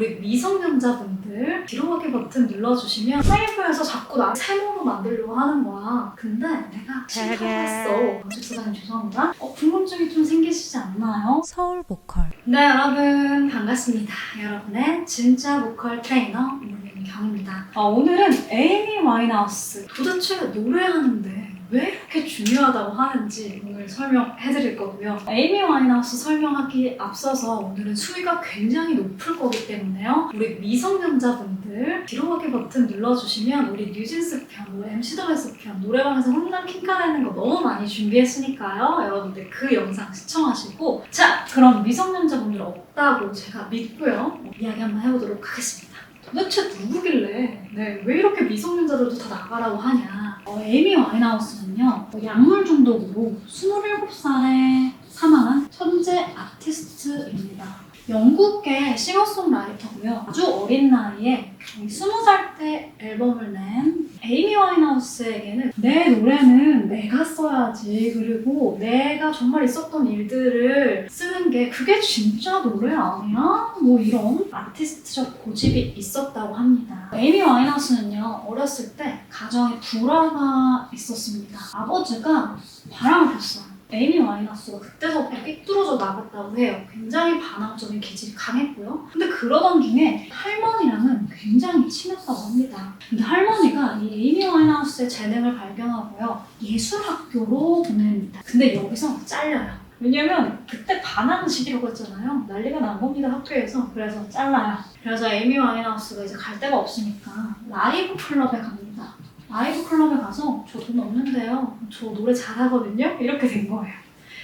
우리 미성년자분들 기록하기 버튼 눌러주시면 하이브에서 자꾸 나 세모로 만들려고 하는 거야. 근데 내가 실패했어. 주차장님 죄송합니다. 궁금증이 좀 생기시지 않나요? 서울 보컬. 네, 여러분 반갑습니다. 여러분의 진짜 보컬 트레이너 문민경입니다. 오늘은 에이미 와인하우스 도대체 노래하는데 왜 이렇게 중요하다고 하는지 오늘 설명해드릴 거고요. 에이미 와인하우스 설명하기 앞서서 오늘은 수위가 굉장히 높을 거기 때문에요. 우리 미성년자분들 기록하기 버튼 눌러주시면 우리 뉴진스 편, MC더스 편, 노래방에서 혼남 킹카내는 거 너무 많이 준비했으니까요. 여러분들 그 영상 시청하시고 자, 그럼 미성년자분들 없다고 제가 믿고요. 이야기 한번 해보도록 하겠습니다. 도대체 누구길래 왜 이렇게 미성년자들도 다 나가라고 하냐. 에이미 와인하우스는요, 약물 중독으로 27살에 사망한 천재 아티스트입니다. 영국계 싱어송라이터고요. 아주 어린 나이에 20살 때 앨범을 낸 에이미 와인하우스에게는 내 노래는 내가 써야지, 그리고 내가 정말 있었던 일들을 쓰는 게 그게 진짜 노래 아니야? 뭐 이런 아티스트적 고집이 있었다고 합니다. 에이미 와인하우스는요, 어렸을 때 가정에 불화가 있었습니다. 아버지가 바람을 폈어요. 에이미 와인하우스가 그때서부터 삐뚤어져 나갔다고 해요. 굉장히 반항적인 기질이 강했고요. 근데 그러던 중에 할머니랑은 굉장히 친했다고 합니다. 근데 할머니가 이 에이미 와인하우스의 재능을 발견하고요, 예술학교로 보냅니다. 근데 여기서 잘려요. 왜냐면 그때 반항 시기라고 했잖아요. 난리가 난 겁니다, 학교에서. 그래서 잘라요. 그래서 에이미 와인하우스가 이제 갈 데가 없으니까 라이브 클럽에 갑니다. 라이브 클럽에 가서 저 돈 없는데요, 저 노래 잘하거든요? 이렇게 된 거예요.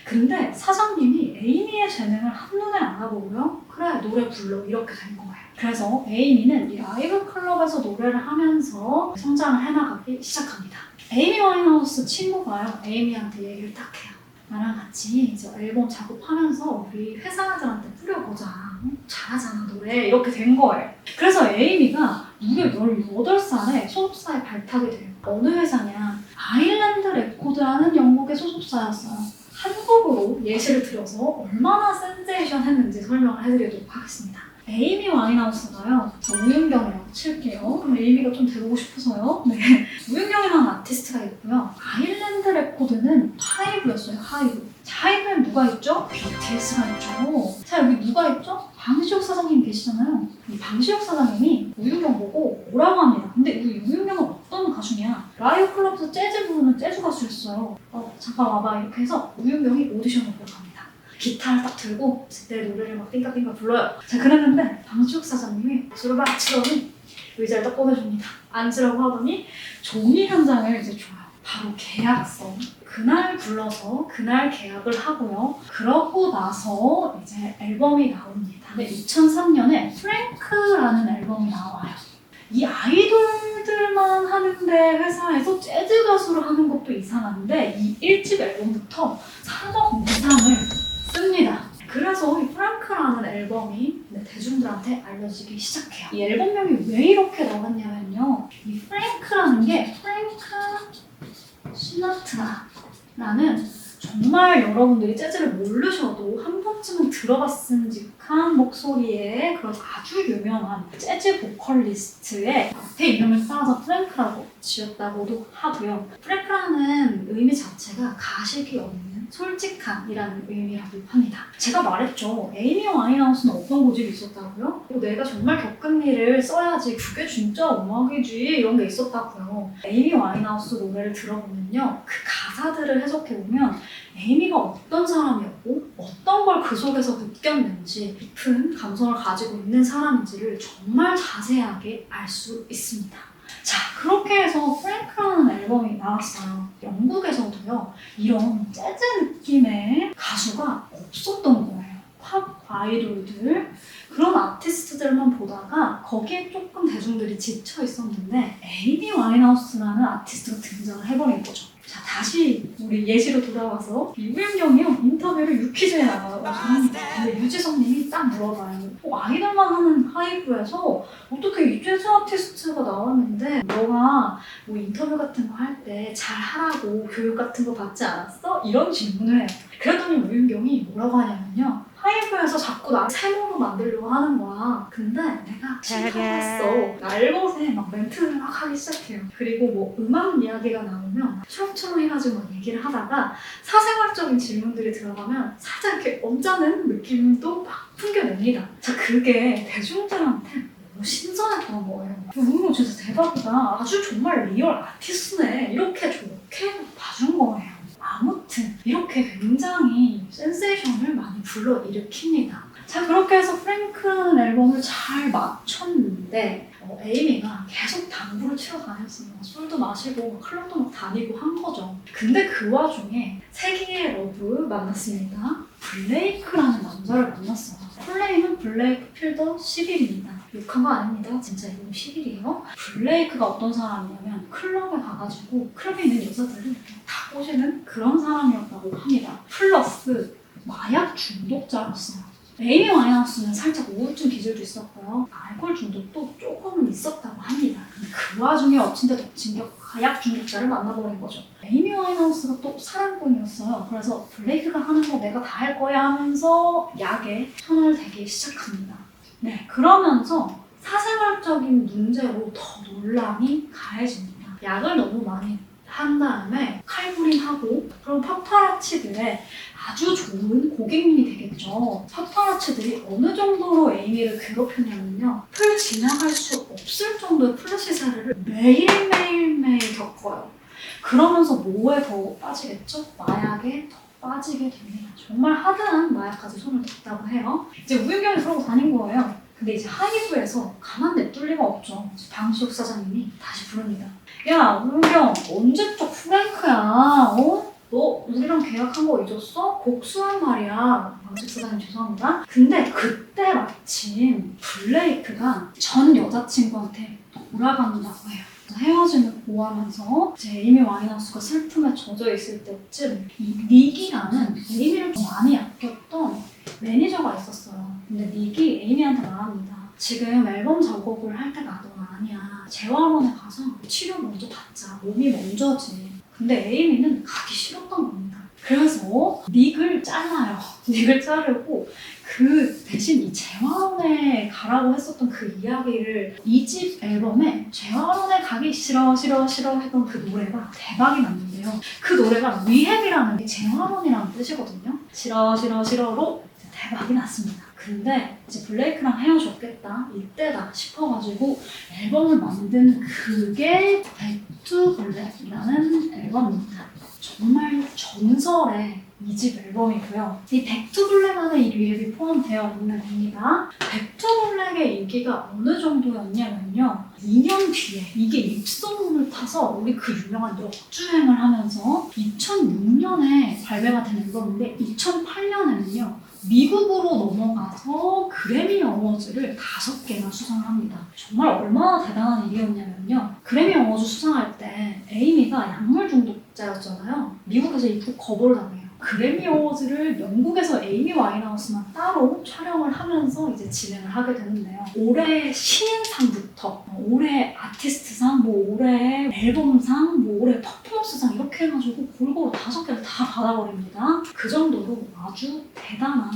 근데 사장님이 에이미의 재능을 한눈에 알아보고요, 그래 노래 불러, 이렇게 된 거예요. 그래서 에이미는 이 라이브 클럽에서 노래를 하면서 성장을 해나가기 시작합니다. 에이미 와인하우스 친구가요, 에이미한테 얘기를 딱 해요. 나랑 같이 이제 앨범 작업하면서 우리 회사들한테 뿌려보자. 잘하잖아 노래. 이렇게 된 거예요. 그래서 에이미가 무려 18살에 소속사에 발탁이 돼요. 어느 회사냐? 아일랜드 레코드라는 영국의 소속사였어요. 한국어로 예시를 들어서 얼마나 센세이션 했는지 설명을 해드리도록 하겠습니다. 에이미 와인하우스가요, 우윤경이라고 칠게요. 그럼 에이미가 좀 돼보고 싶어서요. 네, 우윤경이라는 아티스트가 있고요. 아일랜드 레코드는 하이브였어요. 하이브. 자, 하이브엔 누가 있죠? BTS가 있죠. 자, 여기 누가 있죠? 방시혁 사장님 계시잖아요. 이 방시혁 사장님이 우윤경 보고 오라고 합니다. 근데 이 우윤경은 어떤 가수냐? 라이브 클럽에서 재즈 부르는 재즈 가수였어요. 잠깐 와봐, 이렇게 해서 우윤경이 오디션을 보러 갑니다. 기타를 딱 들고 내 노래를 막 띵까띵까 불러요. 자, 그랬는데 방시혁 사장님이 박수를 막 치더니 의자를 딱 꺼내줍니다. 앉으라고 하더니 종이 한 장을 이제 줘요. 바로 계약서. 그날 불러서 그날 계약을 하고요. 그러고 나서 이제 앨범이 나옵니다. 근데 2003년에 프랭크라는 앨범이 나와요. 이 아이돌들만 하는데 회사에서 재즈 가수를 하는 것도 이상한데 이 1집 앨범부터 3억 이상을 씁니다. 그래서 이 프랭크라는 앨범이 대중들한테 알려지기 시작해요. 이 앨범명이 왜 이렇게 나왔냐면요, 이 프랭크라는 게 프랭크 시나트라라는 정말 여러분들이 재즈를 모르셔도 한 번쯤은 들어봤으면 직한 목소리의 그런 아주 유명한 재즈 보컬리스트의 앞에 이름을 따서 프랭크라고 지었다고도 하고요. 프랭크라는 의미 자체가 가식이 없는 솔직함이라는 의미라고 합니다. 제가 말했죠. 에이미 와인하우스는 어떤 고집이 있었다고요? 내가 정말 겪은 일을 써야지, 그게 진짜 음악이지, 이런 게 있었다고요. 에이미 와인하우스 노래를 들어보면요, 그 가사들을 해석해보면 에이미가 어떤 사람이었고 어떤 걸 그 속에서 느꼈는지, 깊은 감성을 가지고 있는 사람인지를 정말 자세하게 알 수 있습니다. 자, 그렇게 해서 프랭크라는 앨범이 나왔어요. 영국에서도요, 이런 재즈 느낌의 가수가 없었던 거예요. 팝 아이돌들, 그런 아티스트들만 보다가 거기에 조금 대중들이 지쳐 있었는데 에이미 와인하우스라는 아티스트가 등장을 해버린 거죠. 자, 다시 우리 예시로 돌아와서 우윤경이요, 인터뷰를 유퀴즈에 나가서 합니다. 근데 유지성님이 딱 물어봐요. 아이돌만 하는 하이브에서 어떻게 이 재즈 아티스트가 나왔는데 너가 뭐 인터뷰 같은 거 할 때 잘하라고 교육 같은 거 받지 않았어? 이런 질문을 해요. 그랬더니 우윤경이 뭐라고 하냐면요, 하이브에서 자꾸 나 세모로 만들려고 하는 거야. 근데 내가 실패했어. 날것에 막 멘트를 막 하기 시작해요. 그리고 뭐 음악 이야기가 나오면 추렁추렁 해가지고 막 얘기를 하다가 사생활적인 질문들이 들어가면 살짝 이렇게 언짢은 느낌도 막 풍겨냅니다. 자, 그게 대중들한테 너무 신선했던 거예요. 진짜 대박이다. 아주 정말 리얼 아티스트네. 이렇게 좋게 봐준 거예요. 아무튼 이렇게 굉장히 센세이션을 많이 불러일으킵니다. 자, 그렇게 해서 프랭크라는 앨범을 잘 마쳤는데 에이미가 계속 당구를 치러 다녔어요. 술도 마시고 클럽도 막 다니고 한 거죠. 근데 그 와중에 세기의 러브 만났습니다. 블레이크라는 남자를 만났어요. 풀네임은 블레이크 필더 11입니다. 욕한 거 아닙니다. 진짜 이름 11이에요. 블레이크가 어떤 사람이냐면 클럽에 가가지고 클럽에 있는 여자들을 다 꼬시는 그런 사람이었다고 합니다. 플러스 마약 중독자였어요. 에이미 와인하우스는 살짝 우울증 기질도 있었고요. 알코올 중독도 조금은 있었다고 합니다. 근데 그 와중에 엎친 데 덮친 격 마약 중독자를 만나버린 거죠. 에이미 와인하우스가 또 사랑꾼이었어요. 그래서 블레이크가 하는 거 내가 다 할 거야 하면서 약에 손을 대기 시작합니다. 네, 그러면서 사생활적인 문제로 더 논란이 가해집니다. 약을 너무 많이 한 다음에 칼부림하고 그럼 파파라치들의 아주 좋은 고객님이 되겠죠. 파파라치들이 어느 정도로 에이미를 괴롭혔냐면요. 풀 지나갈 수 없을 정도의 플래시 사례를 매일매일 겪어요. 그러면서 뭐에 더 빠지겠죠? 마약에 더 빠지게 됩니다. 정말 하드한 마약까지 손을 댔다고 해요. 이제 우연경에 그러고 다닌 거예요. 근데 이제 하이브에서 가만 냅둘 리가 없죠. 방시혁 사장님이 다시 부릅니다. 야, 우연경 언제적 프랭크야? 너 우리랑 계약한 거 잊었어? 곡수한 말이야. 방식 사장님 죄송합니다. 근데 그때 마침 블레이크가 전 여자친구한테 돌아간다고 해요. 헤어짐을 고하면서 제 에이미 와인하우스가 슬픔에 젖어 있을 때쯤 이 닉이라는 에이미를 좀 많이 아꼈던 매니저가 있었어요. 근데 닉이 에이미한테 말합니다. 지금 앨범 작업을 할 때가 아니야. 재활원에 가서 치료 먼저 받자. 몸이 먼저지. 근데 에이미는 가기 싫었던 겁니다. 그래서 닉을 잘라요. 닉을 자르고 그 대신 이 재활원에 가라고 했었던 그 이야기를 2집 앨범에 재활원에 가기 싫어 했던 그 노래가 대박이 났는데요. 그 노래가 리헵이라는 재활원이라는 뜻이거든요. 싫어로 대박이 났습니다. 근데 이제 블레이크랑 헤어졌겠다 이때다 싶어가지고 앨범을 만든 그게 백투 블랙이라는 앨범입니다. 정말 전설의 2집 앨범이고요. 이 백투 블랙 안에 이 리액이 포함되어 있는 겁니다. 백투 블랙의 인기가 어느 정도였냐면요. 2년 뒤에 이게 입소문을 타서 우리 그 유명한 역주행을 하면서 2006년에 발매가 된 앨범인데 2008년에는요. 미국으로 넘어가서 그래미 어워즈를 5개나 수상합니다. 정말 얼마나 대단한 일이었냐면요. 그래미 어워즈 수상할 때 에이미가 약물 중독자였잖아요. 미국에서 입국 거부를 당해요. 그래미 어워즈를 영국에서 에이미 와인하우스만 따로 촬영을 하면서 이제 진행을 하게 되는데요. 올해 신인상부터 올해 아티스트상, 올해 앨범상, 올해 퍼포먼스상 이렇게 해가지고 골고루 5개를 다 받아버립니다. 그 정도로 아주 대단한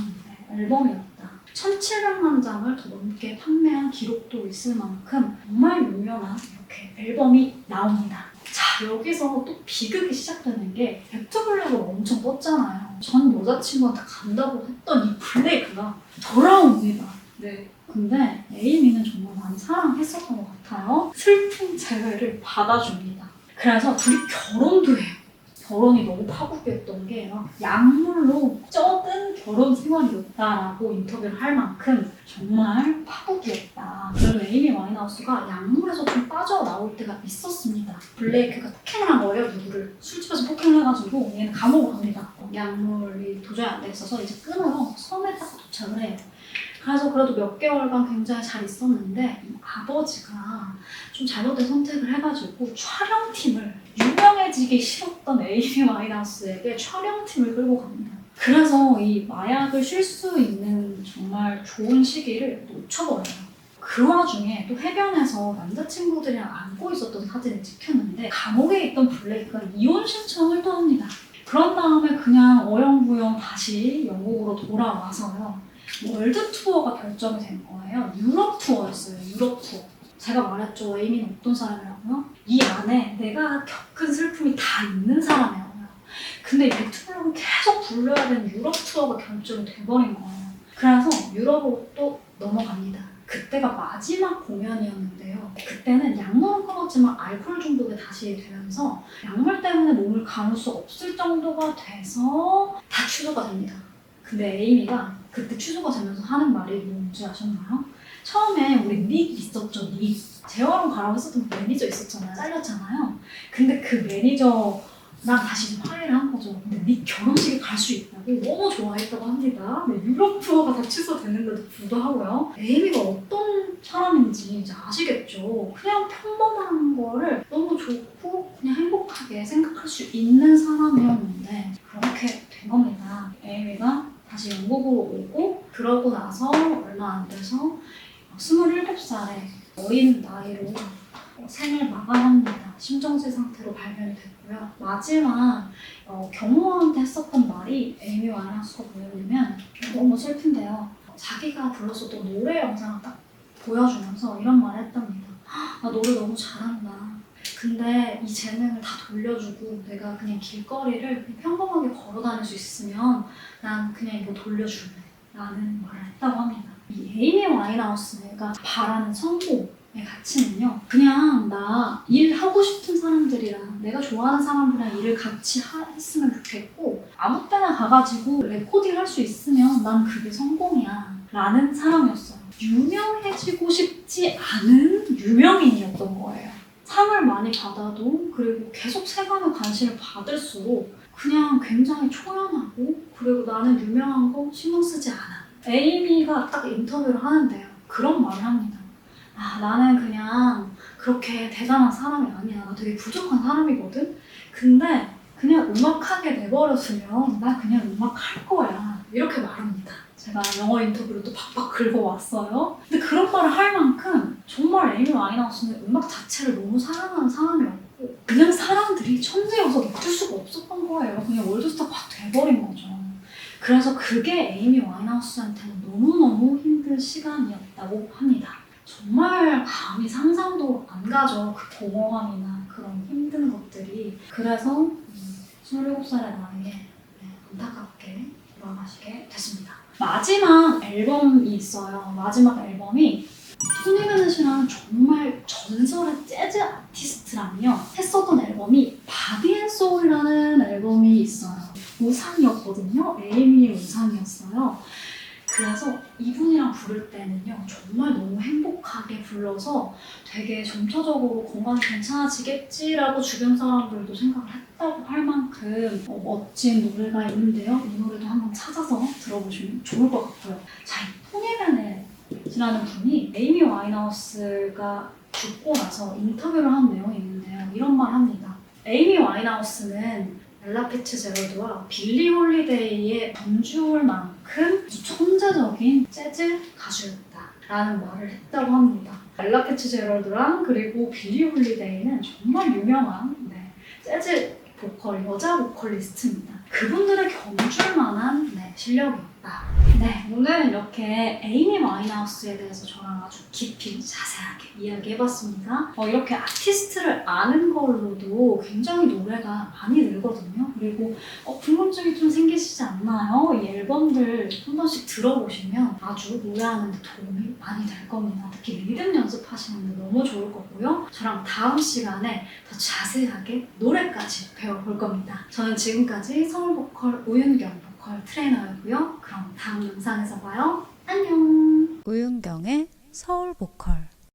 앨범이었다. 1,700만 장을 더 넘게 판매한 기록도 있을 만큼 정말 유명한 이렇게 앨범이 나옵니다. 자, 여기서 또 비극이 시작되는 게 백투블랙으로 엄청 떴잖아요. 전 여자친구한테 간다고 했던 이 블레이크가 돌아옵니다. 네. 근데 에이미는 정말 많이 사랑했었던 것 같아요. 슬픈 재회를 받아줍니다. 그래서 둘이 결혼도 해요. 결혼이 너무 파국이었던 게 약물로 쩌든 결혼 생활이었다라고 인터뷰를 할 만큼 정말 파국이었다. 그래도 에이미 와인하우스가 약물에서 좀 빠져나올 때가 있었습니다. 블레이크가 폭행을 한 거예요, 누구를. 술집에서 폭행을 해가지고 얘는 감옥으로 갑니다. 약물이 도저히 안 돼 있어서 이제 끊으러 섬에 딱 도착을 해요. 그래서 그래도 몇 개월간 굉장히 잘 있었는데 아버지가 좀 잘못된 선택을 해가지고 촬영팀을 유명해지기 싫었던 에이미 와인하우스에게 촬영팀을 끌고 갑니다. 그래서 이 마약을 쉴 수 있는 정말 좋은 시기를 놓쳐버려요. 그 와중에 또 해변에서 남자친구들이랑 안고 있었던 사진을 찍혔는데 감옥에 있던 블레이크가 이혼 신청을 또 합니다. 그런 다음에 그냥 어영부영 다시 영국으로 돌아와서요. 월드 투어가 결정이 된 거예요. 유럽 투어였어요. 유럽 투어. 제가 말했죠. 에이미는 어떤 사람이라고요? 이 안에 내가 겪은 슬픔이 다 있는 사람이라고요. 근데 이 뷰티블럭은 계속 불러야 되는 유럽 투어가 결정이 돼버린 거예요. 그래서 유럽으로 또 넘어갑니다. 그때가 마지막 공연이었는데요. 그때는 약물은 끊었지만 알코올 중독에 다시 되면서 약물 때문에 몸을 가눌 수 없을 정도가 돼서 다 취소가 됩니다. 근데 에이미가 그때 취소가 되면서 하는 말이 뭔지 아셨나요? 처음에 우리 닉 있었죠, 닉. 재활원 가라고 했었던 매니저 있었잖아요. 잘렸잖아요. 근데 그 매니저랑 다시 화해를 한 거죠. 근데 닉 결혼식에 갈 수 있다고 너무 좋아했다고 합니다. 네, 유럽 투어가 다 취소됐는데도 불구하고요. 에이미가 어떤 사람인지 이제 아시겠죠? 그냥 평범한 거를 너무 좋고 그냥 행복하게 생각할 수 있는 사람이었는데 그렇게 된 겁니다. 에이미가 다시 영국으로 오고 그러고 나서 얼마 안 돼서 27살에 어린 나이로 생을 마감합니다. 심정지 상태로 발견이 됐고요. 마지막 경호원한테 했었던 말이 에이미 와인하우스가 뭐냐면 너무 슬픈데요. 자기가 불렀었던 노래 영상을 딱 보여주면서 이런 말을 했답니다. 나 노래 너무 잘한다. 근데 이 재능을 다 돌려주고 내가 그냥 길거리를 평범하게 걸어 다닐 수 있으면 난 그냥 이거 돌려줄래 라는 말을 했다고 합니다. 이 에이미 와인하우스가 바라는 성공의 가치는요, 그냥 나 일하고 싶은 사람들이랑 내가 좋아하는 사람들이랑 일을 같이 했으면 좋겠고 아무 때나 가가지고 레코딩 할 수 있으면 난 그게 성공이야 라는 사람이었어요. 유명해지고 싶지 않은 유명인이었던 거예요. 상을 많이 받아도 그리고 계속 세간의 관심을 받을수록 그냥 굉장히 초연하고 그리고 나는 유명한 거 신경 쓰지 않아. 에이미가 딱 인터뷰를 하는데요. 그런 말을 합니다. 나는 그냥 그렇게 대단한 사람이 아니야. 나 되게 부족한 사람이거든? 근데 그냥 음악하게 내버렸으면 나 그냥 음악할 거야. 이렇게 말합니다. 제가 영어 인터뷰를 또 박박 긁어왔어요. 근데 그런 말을 할 만큼 정말 에이미 와인하우스는 음악 자체를 너무 사랑하는 사람이었고 그냥 사람들이 천재여서 놓칠 수가 없었던 거예요. 그냥 월드스타가 확 돼버린 거죠. 그래서 그게 에이미 와인하우스한테는 너무너무 힘든 시간이었다고 합니다. 정말 감히 상상도 안 가죠. 그 공허함이나 그런 힘든 것들이. 그래서 27살의 나이에 안타깝게 돌아가시게 됐습니다. 마지막 앨범이 있어요. 마지막 앨범이 토니 베넷이라는 정말 전설의 재즈 아티스트랑요 했었던 앨범이 바디 앤 소울이라는 앨범이 있어요. 우상이었거든요. 에이미의 우상이었어요. 그래서 이분이랑 부를 때는요 정말 너무 행복하게 불러서 되게 점차적으로 건강이 괜찮아지겠지라고 주변 사람들도 생각을 했다고 할 만큼 멋진 노래가 있는데요. 이 노래도 한번 찾아서 들어보시면 좋을 것 같고요. 자, 이 토니 베넷이라는 분이 에이미 와인하우스가 죽고 나서 인터뷰를 한 내용이 있는데요. 이런 말 합니다. 에이미 와인하우스는 엘라 피츠제럴드와 빌리 홀리데이의 범주올 만큼 천재적인 재즈 가수였다 라는 말을 했다고 합니다. 엘라 피츠제럴드랑 그리고 빌리 홀리데이는 정말 유명한 재즈 보컬, 여자 보컬리스트입니다. 그분들을 견줄 만한 실력이었다. 오늘 이렇게 에이미 와인하우스에 대해서 저랑 아주 깊이 자세하게 이야기해봤습니다. 이렇게 아티스트를 아는 걸로도 굉장히 노래가 많이 늘거든요. 그리고 궁금증이 좀 생기시지 않나요? 이 앨범들 한 번씩 들어보시면 아주 노래하는 데 도움이 많이 될 겁니다. 특히 리듬 연습하시는 데 너무 좋을 거고요. 저랑 다음 시간에 더 자세하게 노래까지 배워볼 겁니다. 저는 지금까지 서울보컬 우윤경 보컬 트레이너였고요. 그럼 다음 영상에서 봐요. 안녕. 우윤경의 서울보컬